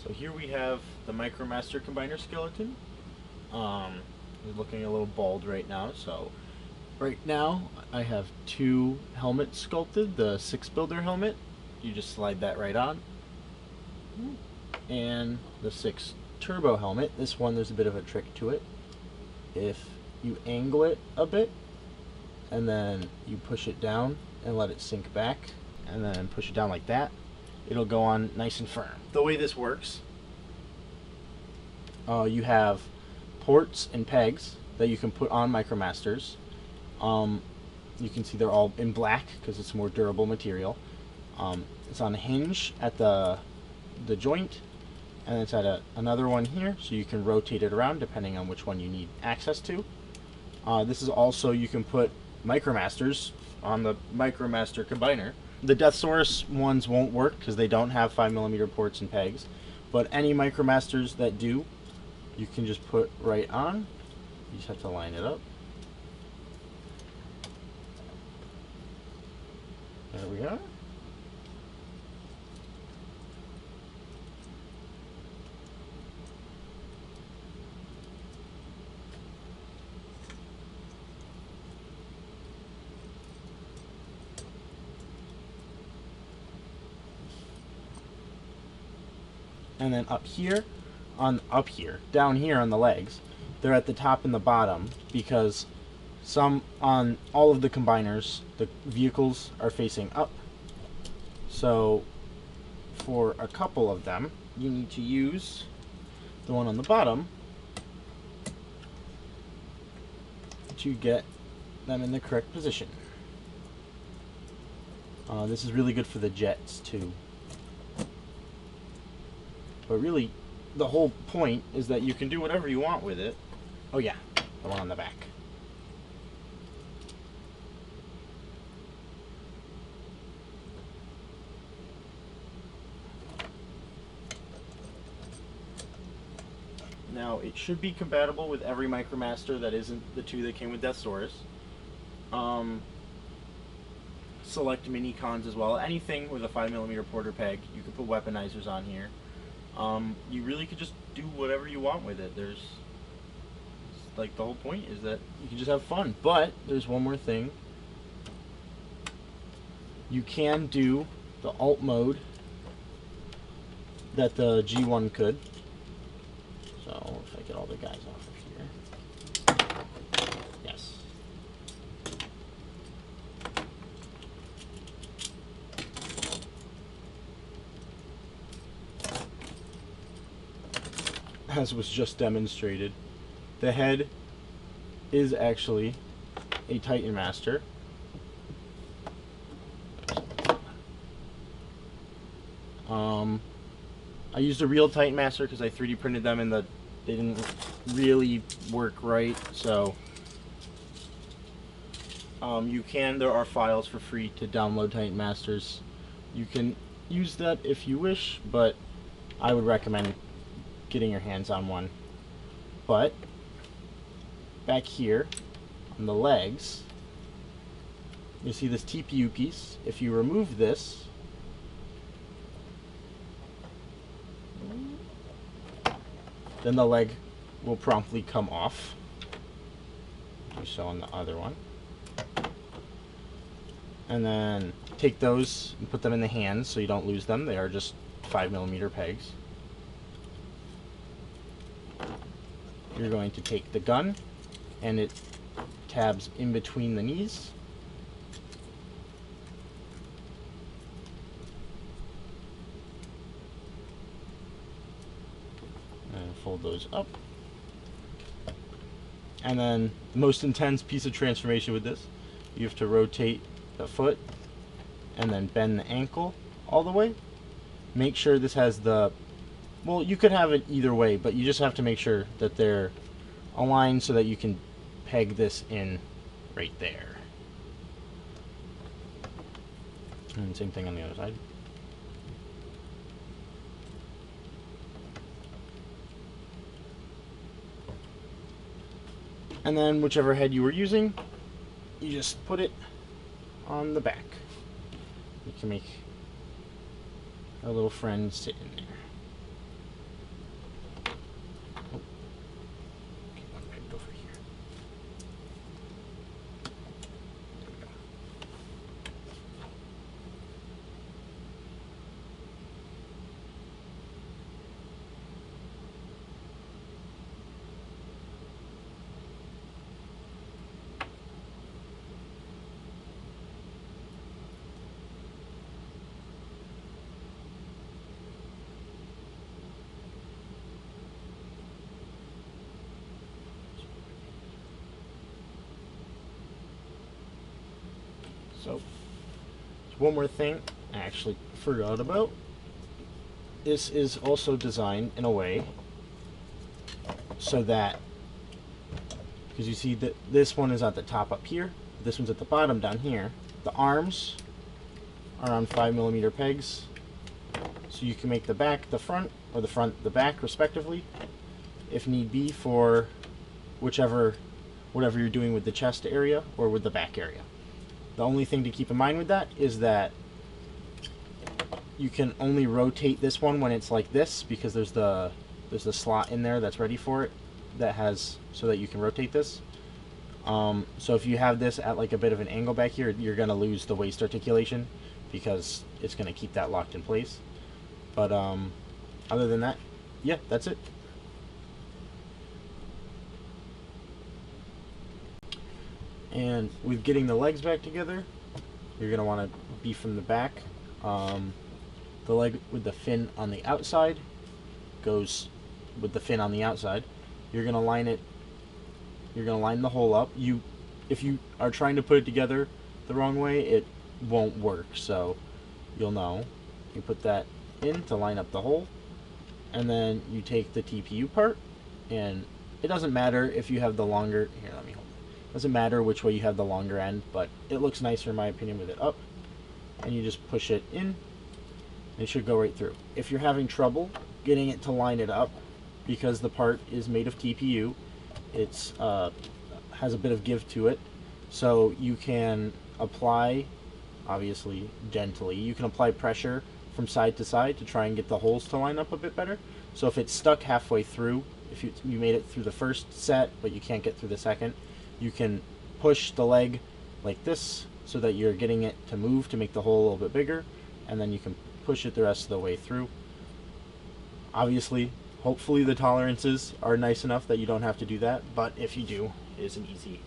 So here we have the Micromaster combiner skeleton. He's looking a little bald right now, so right now I have two helmets sculpted. The 6 builder helmet, you just slide that right on. And the 6 turbo helmet, this one there's a bit of a trick to it. If you angle it a bit and then you push it down and let it sink back and then push it down like that, it'll go on nice and firm. The way this works, you have ports and pegs that you can put on Micromasters. You can see they're all in black because it's more durable material. It's on a hinge at the joint, and it's at another one here, so you can rotate it around depending on which one you need access to. This is also, you can put Micromasters on the Micromaster combiner. The Deathsaurus ones won't work because they don't have 5mm ports and pegs, but any Micromasters that do, you can just put right on. You just have to line it up. There we are. And then down here on the legs, they're at the top and the bottom because on all of the combiners, the vehicles are facing up. So for a couple of them, you need to use the one on the bottom to get them in the correct position. This is really good for the jets too. But really, the whole point is that you can do whatever you want with it. Oh yeah, the one on the back. Now, it should be compatible with every Micromaster that isn't the 2 that came with Deathsaurus. Select mini-cons as well. Anything with a 5mm porter peg, you can put weaponizers on here. You really could just do whatever you want with it. Like, the whole point is that you can just have fun. But there's one more thing. You can do the alt mode that the G1 could. So if I get all the guys off of here. Yes. As was just demonstrated, the head is actually a Titan Master. I used a real Titan Master because I 3D printed them and they didn't really work right, so there are files for free to download Titan Masters. You can use that if you wish, but I would recommend getting your hands on one. But back here on the legs, you see this TPU piece. If you remove this, then the leg will promptly come off. Do so on the other one. And then take those and put them in the hands so you don't lose them. They are just 5mm pegs. You're going to take the gun, and it tabs in between the knees. And fold those up. And then the most intense piece of transformation with this, you have to rotate the foot and then bend the ankle all the way. Make sure this has well, you could have it either way, but you just have to make sure that they're aligned so that you can peg this in right there. And same thing on the other side. And then whichever head you were using, you just put it on the back. You can make our little friend sit in there. So, one more thing I actually forgot about. This is also designed in a way so that, because you see that this one is at the top up here, this one's at the bottom down here. The arms are on 5mm pegs, so you can make the back the front, or the front the back, respectively, if need be, for whatever you're doing with the chest area or with the back area. The only thing to keep in mind with that is that you can only rotate this one when it's like this, because there's the slot in there that's ready for it, that has, so that you can rotate this. So if you have this at like a bit of an angle back here, you're going to lose the waist articulation, because it's going to keep that locked in place. But other than that, yeah, that's it. And with getting the legs back together, you're going to want to be from the back. The leg with the fin on the outside goes with the fin on the outside. You're going to line it, you're going to line the hole up. If you are trying to put it together the wrong way, it won't work, so you'll know. You put that in to line up the hole, and then you take the TPU part, and it doesn't matter if you have the longer, here, let me hold it. Doesn't matter which way you have the longer end, but it looks nicer in my opinion with it up. And you just push it in, it should go right through. If you're having trouble getting it to line it up, because the part is made of TPU, it's has a bit of give to it, so you can apply, obviously gently, you can apply pressure from side to side to try and get the holes to line up a bit better. So if it's stuck halfway through, if you made it through the first set but you can't get through the second, you can push the leg like this so that you're getting it to move to make the hole a little bit bigger, and then you can push it the rest of the way through. Obviously, hopefully the tolerances are nice enough that you don't have to do that, but if you do, it is an easy